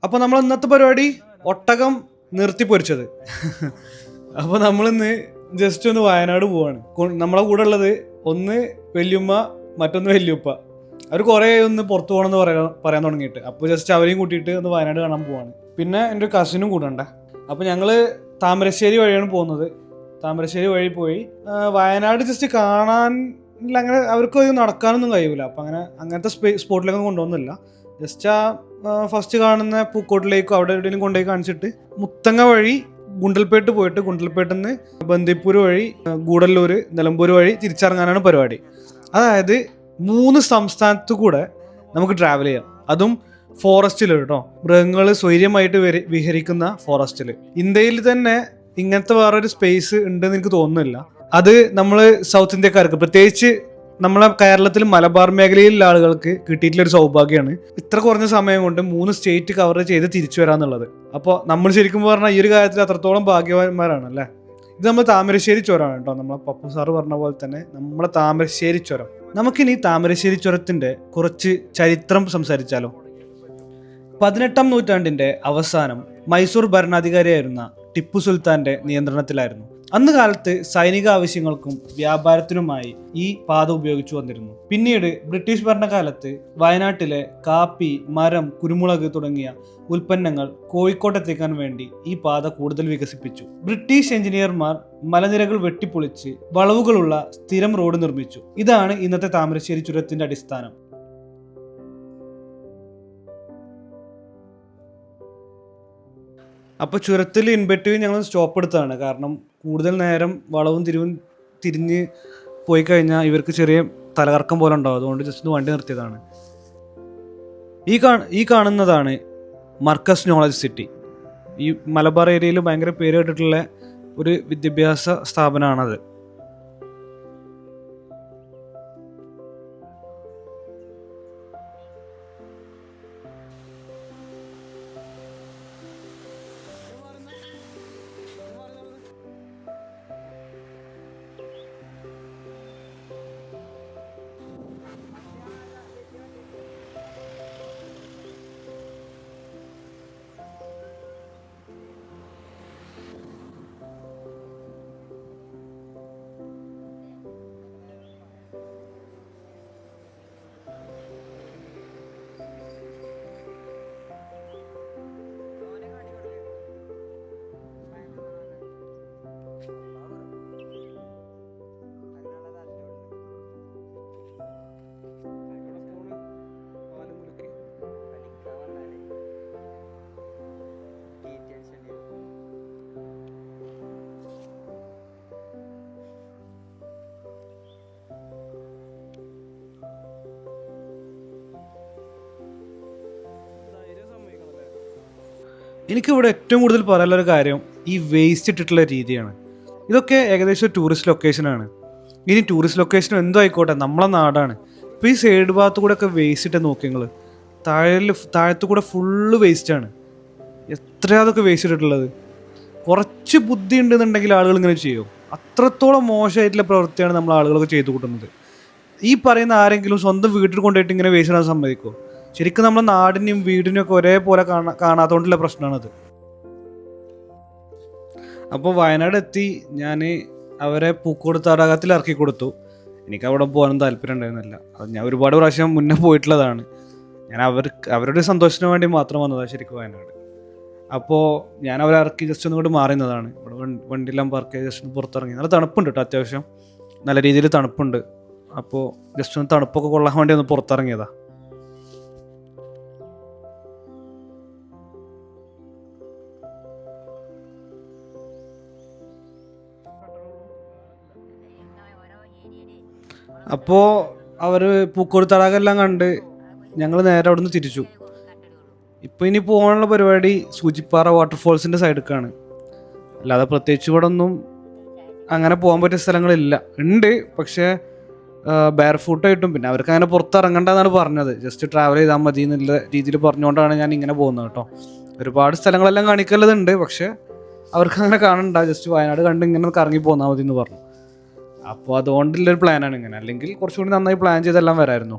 അപ്പോൾ നമ്മൾ ഇന്നത്തെ പരിപാടി ഒട്ടകം നിർത്തി പൊരിച്ചത്. അപ്പോൾ നമ്മളിന്ന് ജസ്റ്റ് ഒന്ന് വയനാട് പോവാണ്. നമ്മളെ കൂടെ ഉള്ളത് ഒന്ന് വല്യുമ്മ, മറ്റൊന്ന് വല്യുപ്പ. അവർ കുറേ ഒന്ന് പുറത്തു പോകണമെന്ന് പറയാൻ തുടങ്ങിയിട്ട്, അപ്പോൾ ജസ്റ്റ് അവരെയും കൂട്ടിയിട്ട് ഒന്ന് വയനാട് കാണാൻ പോവാണ്. പിന്നെ എൻ്റെ ഒരു കസിനും കൂടണ്ടേ. അപ്പോൾ ഞങ്ങൾ താമരശ്ശേരി വഴിയാണ് പോകുന്നത്. താമരശ്ശേരി വഴി പോയി വയനാട് ജസ്റ്റ് കാണാൻ അങ്ങനെ അവർക്ക് നടക്കാനൊന്നും കഴിയൂല. അപ്പം അങ്ങനത്തെ സ്പോട്ടിലേക്കൊന്നും കൊണ്ടുപോകുന്നില്ല. ജസ്റ്റ് ഫസ്റ്റ് കാണുന്ന പൂക്കോട്ടിലേക്കോ അവിടെ എവിടെയെങ്കിലും കൊണ്ടുപോയി കാണിച്ചിട്ട് മുത്തങ്ങ വഴി ഗുണ്ടൽപേട്ട് പോയിട്ട് ഗുണ്ടൽപേട്ടിൽ നിന്ന് ബന്ദിപ്പൂർ വഴി ഗൂഡല്ലൂർ, നിലമ്പൂർ വഴി തിരിച്ചിറങ്ങാനാണ് പരിപാടി. അതായത് 3 സംസ്ഥാനത്തു കൂടെ നമുക്ക് ട്രാവൽ ചെയ്യാം. അതും ഫോറസ്റ്റിൽ കേട്ടോ, മൃഗങ്ങൾ സ്വൈര്യമായിട്ട് വിഹരിക്കുന്ന ഫോറസ്റ്റിൽ. ഇന്ത്യയിൽ തന്നെ ഇങ്ങനത്തെ വേറൊരു സ്പേസ് ഉണ്ടെന്ന് എനിക്ക് തോന്നുന്നില്ല. അത് നമ്മൾ സൗത്ത് ഇന്ത്യക്കാർക്ക്, പ്രത്യേകിച്ച് നമ്മളെ കേരളത്തിൽ മലബാർ മേഖലയിലുള്ള ആളുകൾക്ക് കിട്ടിയിട്ടുള്ളൊരു സൗഭാഗ്യമാണ് ഇത്ര കുറഞ്ഞ സമയം കൊണ്ട് 3 സ്റ്റേറ്റ് കവർ ചെയ്ത് തിരിച്ചു വരാന്നുള്ളത്. അപ്പോൾ നമ്മൾ ശരിക്കും പറഞ്ഞാൽ ഈ ഒരു കാര്യത്തിൽ അത്രത്തോളം ഭാഗ്യവാന്മാരാണ് അല്ലേ. ഇത് നമ്മൾ താമരശ്ശേരി ചുരമാണ് കേട്ടോ. നമ്മളെ പപ്പു സാറ് പറഞ്ഞ പോലെ തന്നെ നമ്മളെ താമരശ്ശേരി ചുരം. നമുക്കിനി താമരശ്ശേരി ചുരത്തിന്റെ കുറച്ച് ചരിത്രം സംസാരിച്ചാലോ. 18ാം നൂറ്റാണ്ടിന്റെ അവസാനം മൈസൂർ ഭരണാധികാരിയായിരുന്ന ടിപ്പു സുൽത്താന്റെ നിയന്ത്രണത്തിലായിരുന്നു. അന്ന് കാലത്ത് സൈനിക ആവശ്യങ്ങൾക്കും വ്യാപാരത്തിനുമായി ഈ പാത ഉപയോഗിച്ചു വന്നിരുന്നു. പിന്നീട് ബ്രിട്ടീഷ് ഭരണകാലത്ത് വയനാട്ടിലെ കാപ്പി, മരം, കുരുമുളക് തുടങ്ങിയ ഉൽപ്പന്നങ്ങൾ കോഴിക്കോട്ടെത്തിക്കാൻ വേണ്ടി ഈ പാത കൂടുതൽ വികസിപ്പിച്ചു. ബ്രിട്ടീഷ് എഞ്ചിനീയർമാർ മലനിരകൾ വെട്ടിപ്പൊളിച്ച് വളവുകളുള്ള സ്ഥിരം റോഡ് നിർമ്മിച്ചു. ഇതാണ് ഇന്നത്തെ താമരശ്ശേരി ചുരത്തിന്റെ അടിസ്ഥാനം. അപ്പോൾ ചുരത്തിൽ ഇൻബെറ്റീവ് ഞങ്ങൾ സ്റ്റോപ്പ് എടുത്തതാണ്. കാരണം കൂടുതൽ നേരം വളവും തിരിഞ്ഞ് പോയി കഴിഞ്ഞാൽ ഇവർക്ക് ചെറിയ തലകറക്കം പോലെ ഉണ്ടാവും. അതുകൊണ്ട് ജസ്റ്റ് വണ്ടി നിർത്തിയതാണ്. ഈ കാണുന്നതാണ് മർക്കസ് നോളജ് സിറ്റി. ഈ മലബാർ ഏരിയയിൽ ഭയങ്കര പേര് കേട്ടിട്ടുള്ള ഒരു വിദ്യാഭ്യാസ സ്ഥാപനമാണത്. എനിക്കിവിടെ ഏറ്റവും കൂടുതൽ പറയാനുള്ളൊരു കാര്യം ഈ വേസ്റ്റ് ഇട്ടിട്ടുള്ള രീതിയാണ്. ഇതൊക്കെ ഏകദേശം ടൂറിസ്റ്റ് ലൊക്കേഷനാണ്. ഇനി ടൂറിസ്റ്റ് ലൊക്കേഷനും എന്തോ ആയിക്കോട്ടെ, നമ്മളെ നാടാണ്. ഇപ്പോൾ ഈ സൈഡ് ഭാഗത്തു കൂടെ ഒക്കെ വേസ്റ്റ് ഇട്ട് നോക്കി നിങ്ങൾ, താഴത്തു കൂടെ ഫുള്ള് വേസ്റ്റാണ്. എത്രയാ അതൊക്കെ വേസ്റ്റ് ഇട്ടിട്ടുള്ളത്. കുറച്ച് ബുദ്ധി ഉണ്ടെന്നുണ്ടെങ്കിൽ ആളുകൾ ഇങ്ങനെ ചെയ്യും. അത്രത്തോളം മോശമായിട്ടുള്ള പ്രവൃത്തിയാണ് നമ്മൾ ആളുകളൊക്കെ ചെയ്തു കൂട്ടുന്നത്. ഈ പറയുന്ന ആരെങ്കിലും സ്വന്തം വീട്ടിൽ കൊണ്ടുപോയിട്ട് ഇങ്ങനെ വേസ്റ്റ് ഇടാൻ സമ്മതിക്കുമോ? ശരിക്കും നമ്മുടെ നാടിനെയും വീടിനെയും ഒക്കെ ഒരേപോലെ കാണാത്തോണ്ടുള്ള പ്രശ്നമാണത്. അപ്പോൾ വയനാട് എത്തി ഞാൻ അവരെ പൂക്കോട് തടാകത്തിൽ ഇറക്കി കൊടുത്തു. എനിക്ക് അവിടെ പോകാനും താല്പര്യം ഉണ്ടായിരുന്നില്ല. അത് ഞാൻ ഒരുപാട് പ്രാവശ്യം മുന്നേ പോയിട്ടുള്ളതാണ്. ഞാൻ അവരുടെ സന്തോഷത്തിന് വേണ്ടി മാത്രം വന്നതാണ് ശരിക്കും വയനാട്. അപ്പോൾ ഞാൻ അവരെ ഇറക്കി ജസ്റ്റ് ഒന്നുകൂടി മാറുന്നതാണ്. ഇവിടെ വണ്ടിയെല്ലാം പാർക്ക് ചെയ്ത് ജസ്റ്റ് ഒന്ന് പുറത്തിറങ്ങി. നല്ല തണുപ്പുണ്ട് കേട്ടോ, അത്യാവശ്യം നല്ല രീതിയിൽ തണുപ്പുണ്ട്. അപ്പോൾ ജസ്റ്റ് ഒന്ന് തണുപ്പൊക്കെ കൊള്ളാൻ വേണ്ടി ഒന്ന് പുറത്തിറങ്ങിയതാണ്. അപ്പോൾ അവർ പൂക്കോട് തടാകമെല്ലാം കണ്ട് ഞങ്ങൾ നേരെ അവിടെ നിന്ന് തിരിച്ചു. ഇപ്പോൾ ഇനി പോകാനുള്ള പരിപാടി സൂചിപ്പാറ വാട്ടർഫോൾസിൻ്റെ സൈഡിലേക്കാണ്. അല്ലാതെ പ്രത്യേകിച്ച് ഇവിടെ ഒന്നും അങ്ങനെ പോകാൻ പറ്റിയ സ്ഥലങ്ങളില്ല. ഉണ്ട്, പക്ഷേ ബെയർ ഫൂട്ടായിട്ടും പിന്നെ അവർക്ക് അങ്ങനെ പുറത്തിറങ്ങണ്ടെന്നാണ് പറഞ്ഞത്. ജസ്റ്റ് ട്രാവൽ ചെയ്താൽ മതി എന്നുള്ള രീതിയിൽ പറഞ്ഞുകൊണ്ടാണ് ഞാൻ ഇങ്ങനെ പോകുന്നത് കേട്ടോ. ഒരുപാട് സ്ഥലങ്ങളെല്ലാം കാണിക്കലുണ്ട്, പക്ഷേ അവർക്ക് അങ്ങനെ കാണണ്ട, ജസ്റ്റ് വയനാട് കണ്ട് ഇങ്ങനെ കറങ്ങി പോന്നാൽ മതി എന്ന് പറഞ്ഞു. അപ്പോൾ അതുകൊണ്ടുള്ളൊരു പ്ലാനാണ് ഇങ്ങനെ. അല്ലെങ്കിൽ കുറച്ചുകൂടി നന്നായി പ്ലാൻ ചെയ്തെല്ലാം വരായിരുന്നു.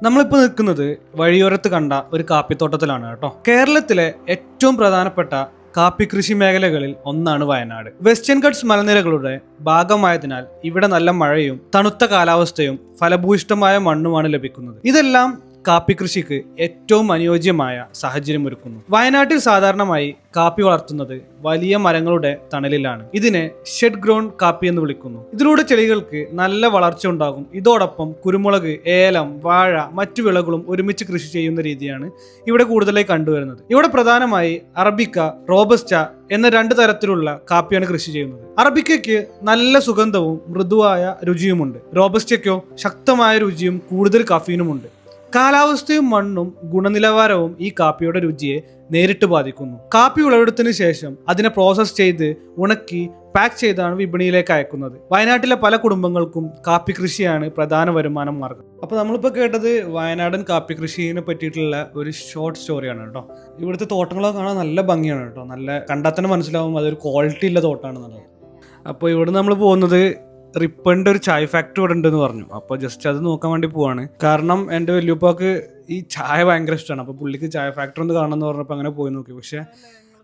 നമ്മളിപ്പോൾ നിൽക്കുന്നത് വഴിയോരത്ത് കണ്ട ഒരു കാപ്പിത്തോട്ടത്തിലാണ് കേട്ടോ. കേരളത്തിലെ ഏറ്റവും പ്രധാനപ്പെട്ട കാപ്പി കൃഷി മേഖലകളിൽ ഒന്നാണ് വയനാട്. വെസ്റ്റേൺ ഗട്ട്സ് മലനിരകളുടെ ഭാഗമായതിനാൽ ഇവിടെ നല്ല മഴയും തണുത്ത കാലാവസ്ഥയും ഫലഭൂയിഷ്ടമായ മണ്ണുമാണ് ലഭിക്കുന്നത്. ഇതെല്ലാം കാപ്പി കൃഷിക്ക് ഏറ്റവും അനുയോജ്യമായ സാഹചര്യമൊരുക്കുന്നു. വയനാട്ടിൽ സാധാരണമായി കാപ്പി വളർത്തുന്നത് വലിയ മരങ്ങളുടെ തണലിലാണ്. ഇതിനെ ഷെഡ് ഗ്രോൺ കാപ്പി എന്ന് വിളിക്കുന്നു. ഇതിലൂടെ ചെടികൾക്ക് നല്ല വളർച്ച ഉണ്ടാകും. ഇതോടൊപ്പം കുരുമുളക്, ഏലം, വാഴ, മറ്റു വിളകളും ഒരുമിച്ച് കൃഷി ചെയ്യുന്ന രീതിയാണ് ഇവിടെ കൂടുതലായി കണ്ടുവരുന്നത്. ഇവിടെ പ്രധാനമായി അറബിക്ക, റോബസ്റ്റ എന്ന 2 തരത്തിലുള്ള കാപ്പിയാണ് കൃഷി ചെയ്യുന്നത്. അറബിക്കയ്ക്ക് നല്ല സുഗന്ധവും മൃദുവായ രുചിയുമുണ്ട്. റോബസ്റ്റയ്ക്കോ ശക്തമായ രുചിയും കൂടുതൽ കഫീനുമുണ്ട്. കാലാവസ്ഥയും മണ്ണും ഗുണനിലവാരവും ഈ കാപ്പിയുടെ രുചിയെ നേരിട്ട് ബാധിക്കുന്നു. കാപ്പി വിളവെടുത്തതിനു ശേഷം അതിനെ പ്രോസസ് ചെയ്ത് ഉണക്കി പാക്ക് ചെയ്താണ് വിപണിയിലേക്ക് അയക്കുന്നത്. വയനാട്ടിലെ പല കുടുംബങ്ങൾക്കും കാപ്പി കൃഷിയാണ് പ്രധാന വരുമാന മാർഗം. അപ്പോൾ നമ്മളിപ്പോൾ കേട്ടത് വയനാടൻ കാപ്പി കൃഷിയെ പറ്റിയിട്ടുള്ള ഒരു ഷോർട്ട് സ്റ്റോറിയാണ് കേട്ടോ. ഇവിടുത്തെ തോട്ടങ്ങളൊക്കെ കാണാൻ നല്ല ഭംഗിയാണ് കേട്ടോ. നല്ല കണ്ടാൽ തന്നെ മനസ്സിലാവും അതൊരു ക്വാളിറ്റി ഉള്ള തോട്ടമാണെന്നുള്ളത്. അപ്പോൾ ഇവിടെ നമ്മൾ പോകുന്നത് റിപ്പണിൻ്റെ ഒരു ചായ ഫാക്ടറി ഇവിടെ ഉണ്ടെന്ന് പറഞ്ഞു. അപ്പോൾ ജസ്റ്റ് അത് നോക്കാൻ വേണ്ടി പോവാണ്. കാരണം എൻ്റെ വല്യുപ്പാക്ക് ഈ ചായ ഭയങ്കര ഇഷ്ടമാണ്. അപ്പോൾ പുള്ളിക്ക് ചായ ഫാക്ടറി ഒന്ന് കാണണമെന്ന് പറഞ്ഞപ്പോൾ അങ്ങനെ പോയി നോക്കി. പക്ഷേ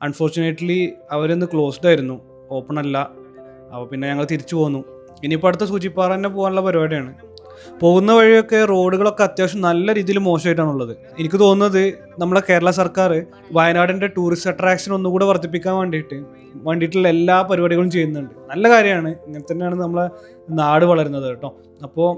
അൺഫോർച്ചുനേറ്റ്ലി അവരൊന്ന് ക്ലോസ്ഡ് ആയിരുന്നു, ഓപ്പൺ അല്ല. അപ്പോൾ പിന്നെ ഞങ്ങൾ തിരിച്ചു പോന്നു. ഇനിയിപ്പോൾ അടുത്ത സൂചിപ്പാറ തന്നെ പോകാനുള്ള പരിപാടിയാണ്. പോകുന്ന വഴിയൊക്കെ റോഡുകളൊക്കെ അത്യാവശ്യം നല്ല രീതിയിൽ മോശമായിട്ടാണുള്ളത്. എനിക്ക് തോന്നുന്നത് നമ്മളെ കേരള സർക്കാർ വയനാടിൻ്റെ ടൂറിസ്റ്റ് അട്രാക്ഷൻ ഒന്നുകൂടെ വർദ്ധിപ്പിക്കാൻ വേണ്ടിയിട്ടുള്ള എല്ലാ പരിപാടികളും ചെയ്യുന്നുണ്ട്. നല്ല കാര്യമാണ്. ഇങ്ങനെ തന്നെയാണ് നമ്മളെ നാട് വളരുന്നത് കേട്ടോ. അപ്പോൾ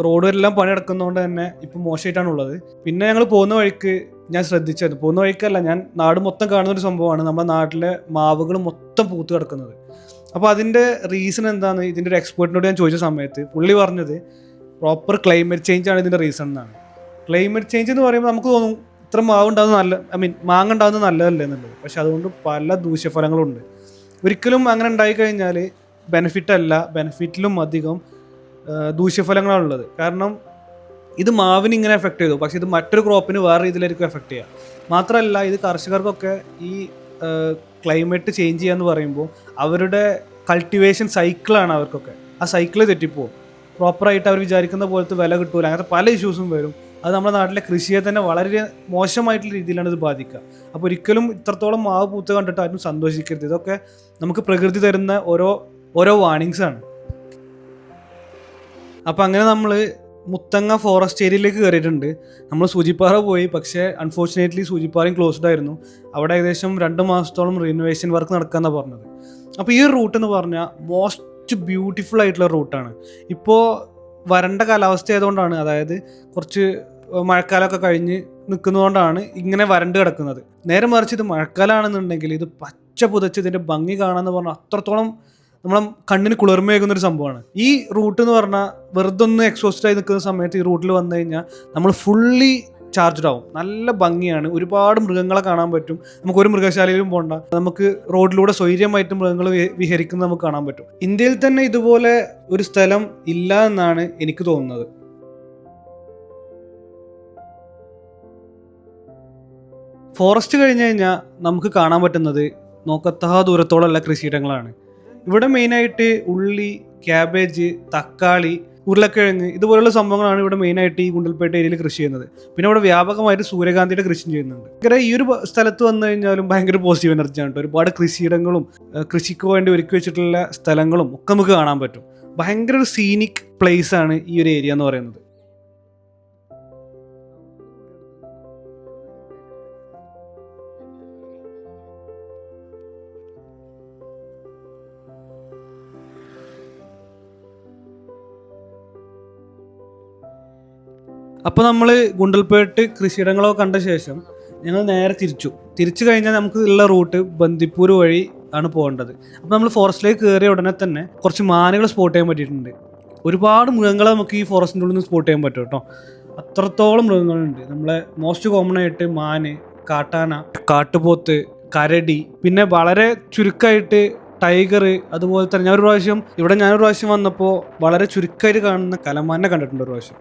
റോഡെല്ലാം പണിയെടുക്കുന്നതുകൊണ്ട് തന്നെ ഇപ്പം മോശമായിട്ടാണുള്ളത്. പിന്നെ ഞങ്ങൾ പോകുന്ന വഴിക്ക് ഞാൻ ശ്രദ്ധിച്ചത്, പോകുന്ന വഴിക്കല്ല, ഞാൻ നാട് മൊത്തം കാണുന്നൊരു സംഭവമാണ് നമ്മുടെ നാട്ടിലെ മാവുകൾ മൊത്തം പൂത്ത് കിടക്കുന്നത്. അപ്പോൾ അതിൻ്റെ റീസൺ എന്താണെന്ന് ഇതിൻ്റെ ഒരു എക്സ്പേർട്ടിനോട് ഞാൻ ചോദിച്ച സമയത്ത് പുള്ളി പറഞ്ഞത് പ്രോപ്പർ ക്ലൈമറ്റ് ചേഞ്ച് ആണ് ഇതിൻ്റെ റീസൺ എന്നാണ്. ക്ലൈമറ്റ് ചേഞ്ച് എന്ന് പറയുമ്പോൾ നമുക്ക് തോന്നും ഇത്ര മാവ് ഉണ്ടാകുന്നത് മാങ്ങ ഉണ്ടാകുന്നത് നല്ലതല്ലേ എന്നുള്ളത്. പക്ഷെ അതുകൊണ്ട് പല ദൂഷ്യഫലങ്ങളുണ്ട്. ഒരിക്കലും അങ്ങനെ ഉണ്ടായിക്കഴിഞ്ഞാൽ ബെനിഫിറ്റ് അല്ല, ബെനിഫിറ്റിലും അധികം ദൂഷ്യഫലങ്ങളാണുള്ളത്. കാരണം ഇത് മാവിന് ഇങ്ങനെ എഫക്റ്റ് ചെയ്തു, പക്ഷെ ഇത് മറ്റൊരു ക്രോപ്പിന് വേറെ രീതിയിലായിരിക്കും എഫക്റ്റ് ചെയ്യുക. മാത്രമല്ല ഇത് കർഷകർക്കൊക്കെ ഈ ക്ലൈമറ്റ് ചേഞ്ച് ചെയ്യുക എന്ന് പറയുമ്പോൾ അവരുടെ കൾട്ടിവേഷൻ സൈക്കിളാണ് അവർക്കൊക്കെ. ആ സൈക്കിള് തെറ്റിപ്പോവും. പ്രോപ്പറായിട്ട് അവർ വിചാരിക്കുന്ന പോലത്തെ വില കിട്ടൂല. അങ്ങനത്തെ പല ഇഷ്യൂസും വരും. അത് നമ്മുടെ നാട്ടിലെ കൃഷിയെ തന്നെ വളരെ മോശമായിട്ടുള്ള രീതിയിലാണ് ഇത് ബാധിക്കുക. അപ്പോൾ ഒരിക്കലും ഇത്രത്തോളം മാവ് പൂത്ത് കണ്ടിട്ട് ആരും സന്തോഷിക്കരുത്. ഇതൊക്കെ നമുക്ക് പ്രകൃതി തരുന്ന ഓരോ വാർണിങ്സാണ്. അപ്പോൾ അങ്ങനെ നമ്മൾ മുത്തങ്ങ ഫോറസ്റ്റ് ഏരിയയിലേക്ക് കയറിയിട്ടുണ്ട്. നമ്മൾ സൂചിപ്പാറ പോയി, പക്ഷേ അൺഫോർച്ചുനേറ്റ്ലി സൂചിപ്പാറയും ക്ലോസ്ഡ് ആയിരുന്നു. അവിടെ ഏകദേശം 2 മാസത്തോളം റിനോവേഷൻ വർക്ക് നടക്കാമെന്നാണ് പറഞ്ഞത്. അപ്പോൾ ഈ ഒരു റൂട്ട് എന്ന് പറഞ്ഞാൽ മോസ്റ്റ് ബ്യൂട്ടിഫുൾ ആയിട്ടുള്ള റൂട്ടാണ്. ഇപ്പോൾ വരണ്ട കാലാവസ്ഥ ആയതുകൊണ്ടാണ്, അതായത് കുറച്ച് മഴക്കാലമൊക്കെ കഴിഞ്ഞ് നിൽക്കുന്നതുകൊണ്ടാണ് ഇങ്ങനെ വരണ്ട് കിടക്കുന്നത്. നേരെ മറിച്ച് ഇത് മഴക്കാലമാണെന്നുണ്ടെങ്കിൽ ഇത് പച്ച പുതച്ച് ഇതിൻ്റെ ഭംഗി കാണാമെന്ന് പറഞ്ഞാൽ അത്രത്തോളം നമ്മളെ കണ്ണിന് കുളിർമയേകുന്നൊരു സംഭവമാണ്. ഈ റൂട്ട് എന്ന് പറഞ്ഞാൽ വെറുതെ ഒന്ന് എക്സോസ്റ്റ് ആയി നിൽക്കുന്ന സമയത്ത് ഈ റൂട്ടിൽ വന്നു കഴിഞ്ഞാൽ നമ്മൾ ഫുള്ളി ചാർജ്ഡ് ആവും. നല്ല ഭംഗിയാണ്. ഒരുപാട് മൃഗങ്ങളെ കാണാൻ പറ്റും. നമുക്ക് ഒരു മൃഗശാലയിലും പോകണ്ട, നമുക്ക് റോഡിലൂടെ സ്വൈര്യമായിട്ട് മൃഗങ്ങൾ വിഹരിക്കുന്നത് നമുക്ക് കാണാൻ പറ്റും. ഇന്ത്യയിൽ തന്നെ ഇതുപോലെ ഒരു സ്ഥലം ഇല്ല എന്നാണ് എനിക്ക് തോന്നുന്നത്. ഫോറസ്റ്റ് കഴിഞ്ഞ് കഴിഞ്ഞാൽ നമുക്ക് കാണാൻ പറ്റുന്നത് നോക്കത്താ ദൂരത്തോളമുള്ള കൃഷിയിടങ്ങളാണ്. ഇവിടെ മെയിനായിട്ട് ഉള്ളി, ക്യാബേജ്, തക്കാളി, ഉരുളക്കിഴങ്ങ് ഇതുപോലുള്ള സംഭവങ്ങളാണ് ഇവിടെ മെയിനായിട്ട് ഈ ഗുണ്ടൽപേട്ട ഏരിയയിൽ കൃഷി ചെയ്യുന്നത്. പിന്നെ ഇവിടെ വ്യാപകമായിട്ട് സൂര്യകാന്തിയുടെ കൃഷി ചെയ്യുന്നുണ്ട്. ഭയങ്കര ഈ ഒരു സ്ഥലത്ത് വന്നു കഴിഞ്ഞാലും ഭയങ്കര പോസിറ്റീവ് എനർജിയാണ്. ഒരുപാട് കൃഷിയിടങ്ങളും കൃഷിക്ക് വേണ്ടി ഒരുക്കി വെച്ചിട്ടുള്ള സ്ഥലങ്ങളും ഒക്കെ നമുക്ക് കാണാൻ പറ്റും. ഭയങ്കര ഒരു സീനിക് പ്ലേസ് ആണ് ഈ ഒരു ഏരിയ എന്ന് പറയുന്നത്. അപ്പോൾ നമ്മൾ ഗുണ്ടൽപേട്ട് കൃഷിയിടങ്ങളൊക്കെ കണ്ട ശേഷം ഞങ്ങൾ നേരെ തിരിച്ചു കഴിഞ്ഞാൽ നമുക്ക് ഉള്ള റൂട്ട് ബന്ദിപ്പൂർ വഴി ആണ് പോകേണ്ടത്. അപ്പോൾ നമ്മൾ ഫോറസ്റ്റിലേക്ക് കയറിയ ഉടനെ തന്നെ കുറച്ച് മാനുകൾ സ്പോട്ട് ചെയ്യാൻ പറ്റിയിട്ടുണ്ട്. ഒരുപാട് മൃഗങ്ങളെ നമുക്ക് ഈ ഫോറസ്റ്റിൻ്റെ ഉള്ളിൽ നിന്ന് സ്പോട്ട് ചെയ്യാൻ പറ്റും കേട്ടോ. അത്രത്തോളം മൃഗങ്ങളുണ്ട്. നമ്മളെ മോസ്റ്റ് കോമൺ ആയിട്ട് മാന്, കാട്ടാന, കാട്ടുപോത്ത്, കരടി, പിന്നെ വളരെ ചുരുക്കമായിട്ട് ടൈഗർ, അതുപോലെ തന്നെ ഞാനൊരു പ്രാവശ്യം വന്നപ്പോൾ വളരെ ചുരുക്കമായിട്ട് കാണുന്ന കലമാനെ കണ്ടിട്ടുണ്ട് ഒരു പ്രാവശ്യം.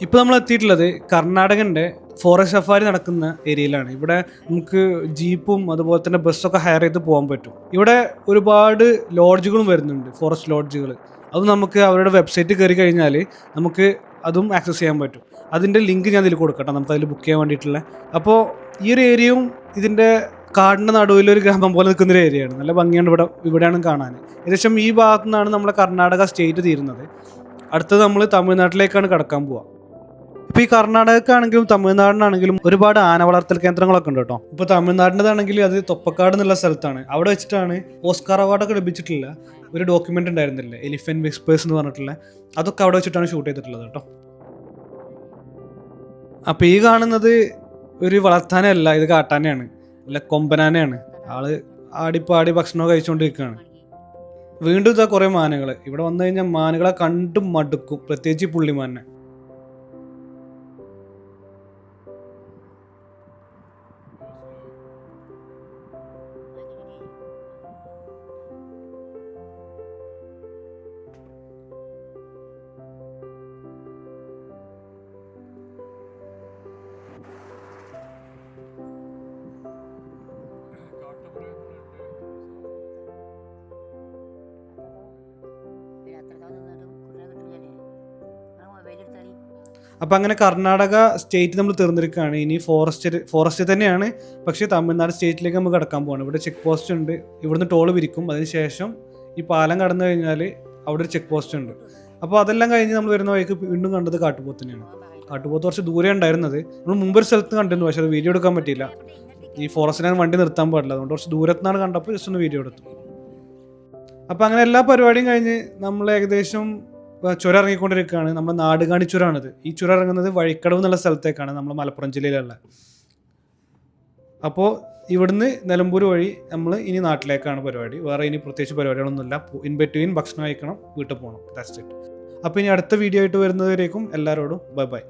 ഇപ്പോൾ നമ്മൾ എത്തിയിട്ടുള്ളത് കർണാടകൻ്റെ ഫോറസ്റ്റ് സഫാരി നടക്കുന്ന ഏരിയയിലാണ്. ഇവിടെ നമുക്ക് ജീപ്പും അതുപോലെ തന്നെ ബസ്സൊക്കെ ഹയർ ചെയ്ത് പോകാൻ പറ്റും. ഇവിടെ ഒരുപാട് ലോഡ്ജുകളും വരുന്നുണ്ട്, ഫോറസ്റ്റ് ലോഡ്ജുകൾ. അത് നമുക്ക് അവരുടെ വെബ്സൈറ്റിൽ കയറി കഴിഞ്ഞാൽ നമുക്ക് അതും ആക്സസ് ചെയ്യാൻ പറ്റും. അതിൻ്റെ ലിങ്ക് ഞാൻ ഇതിൽ കൊടുക്കട്ടെ, നമുക്ക് അതിൽ ബുക്ക് ചെയ്യാൻ വേണ്ടിയിട്ടുള്ള. അപ്പോൾ ഈ ഒരു ഏരിയയും ഇതിൻ്റെ കാടിൻ്റെ നടുവിലൊരു ഗ്രാമം പോലെ നിൽക്കുന്നൊരു ഏരിയയാണ്. നല്ല ഭംഗിയാണ് ഇവിടെയാണ് കാണാൻ. ഏകദേശം ഈ ഭാഗത്തു നിന്നാണ് നമ്മുടെ കർണാടക സ്റ്റേറ്റ് തീരുന്നത്. അടുത്തത് നമ്മൾ തമിഴ്നാട്ടിലേക്കാണ് കടക്കാൻ പോവുക. ഇപ്പോൾ ഈ കർണാടകക്കാണെങ്കിലും തമിഴ്നാടിനാണെങ്കിലും ഒരുപാട് ആന വളർത്തൽ കേന്ദ്രങ്ങളൊക്കെ ഉണ്ട് കേട്ടോ. ഇപ്പോൾ തമിഴ്നാടിൻ്റെതാണെങ്കിൽ അത് തൊപ്പക്കാട് എന്നുള്ള സ്ഥലത്താണ്. അവിടെ വെച്ചിട്ടാണ് ഓസ്കാർ അവാർഡൊക്കെ ലഭിച്ചിട്ടുള്ള ഒരു ഡോക്യുമെൻ്റ് ഉണ്ടായിരുന്നില്ലേ, എലിഫന്റ് വിസ്പേഴ്സ് എന്ന് പറഞ്ഞിട്ടുള്ള, അതൊക്കെ അവിടെ വെച്ചിട്ടാണ് ഷൂട്ട് ചെയ്തിട്ടുള്ളത് കേട്ടോ. അപ്പോൾ ഈ കാണുന്നത് ഒരു വളർത്താനല്ല, ഇത് കാട്ടാനയാണ്, അല്ല കൊമ്പനാനയാണ്. ആള് ആടിപ്പാടി ഭക്ഷണം കഴിച്ചുകൊണ്ടിരിക്കുകയാണ്. വീണ്ടും ഇതാ കുറേ മാനുകൾ. ഇവിടെ വന്നു കഴിഞ്ഞാൽ മാനുകളെ കണ്ടും മടുക്കും, പ്രത്യേകിച്ച് പുള്ളിമാനെ. അപ്പം അങ്ങനെ കർണാടക സ്റ്റേറ്റ് നമ്മൾ തീർന്നിരിക്കുകയാണ്. ഇനി ഫോറസ്റ്റ് തന്നെയാണ്, പക്ഷേ തമിഴ്നാട് സ്റ്റേറ്റിലേക്ക് നമുക്ക് കടക്കാൻ പോകണം. ഇവിടെ ചെക്ക് പോസ്റ്റ് ഉണ്ട്, ഇവിടുന്ന് ടോൾ പിരിക്കും. അതിനുശേഷം ഈ പാലം കടന്നു കഴിഞ്ഞാൽ അവിടെ ഒരു ചെക്ക് പോസ്റ്റ് ഉണ്ട്. അപ്പോൾ അതെല്ലാം കഴിഞ്ഞ് നമ്മൾ വരുന്ന വഴിക്ക് വീണ്ടും കണ്ടത് കാട്ടുപോത്തിനെയാണ്. കാട്ടുപോത്ത് കുറച്ച് ദൂരെ ഉണ്ടായിരുന്നത്. നമ്മൾ മുമ്പൊരു സ്ഥലത്ത് കണ്ടിരുന്നു, പക്ഷേ അത് വീഡിയോ എടുക്കാൻ പറ്റിയില്ല. ഈ ഫോറസ്റ്റിനാണ് വണ്ടി നിർത്താൻ പാടില്ല, അതുകൊണ്ട് കുറച്ച് ദൂരത്തുനിന്നാണ് കണ്ടപ്പോൾ ജസ്റ്റ് ഒന്ന് വീഡിയോ എടുത്തു. അപ്പോൾ അങ്ങനെ എല്ലാ പരിപാടിയും കഴിഞ്ഞ് നമ്മൾ ഏകദേശം ചുരം ഇറങ്ങിക്കൊണ്ടിരിക്കുകയാണ്. നമ്മുടെ നാടുകാണി ചുരമാണിത്. ഈ ചുരം ഇറങ്ങുന്നത് വഴിക്കടവ് എന്നുള്ള സ്ഥലത്തേക്കാണ്, നമ്മൾ മലപ്പുറം ജില്ലയിലുള്ള. അപ്പോൾ ഇവിടുന്ന് നിലമ്പൂർ വഴി നമ്മൾ ഇനി നാട്ടിലേക്കാണ് പരിപാടി. വേറെ ഇനി പ്രത്യേകിച്ച് പരിപാടികളൊന്നുമില്ല. ഇൻ ബിറ്റ്വീൻ ഭക്ഷണം കഴിക്കണം, വീട്ടിൽ പോകണം, ദാറ്റ്സ് ഇറ്റ്. അപ്പോൾ ഇനി അടുത്ത വീഡിയോ ആയിട്ട് വരുന്നവരേക്കും എല്ലാവരോടും ബൈ ബൈ.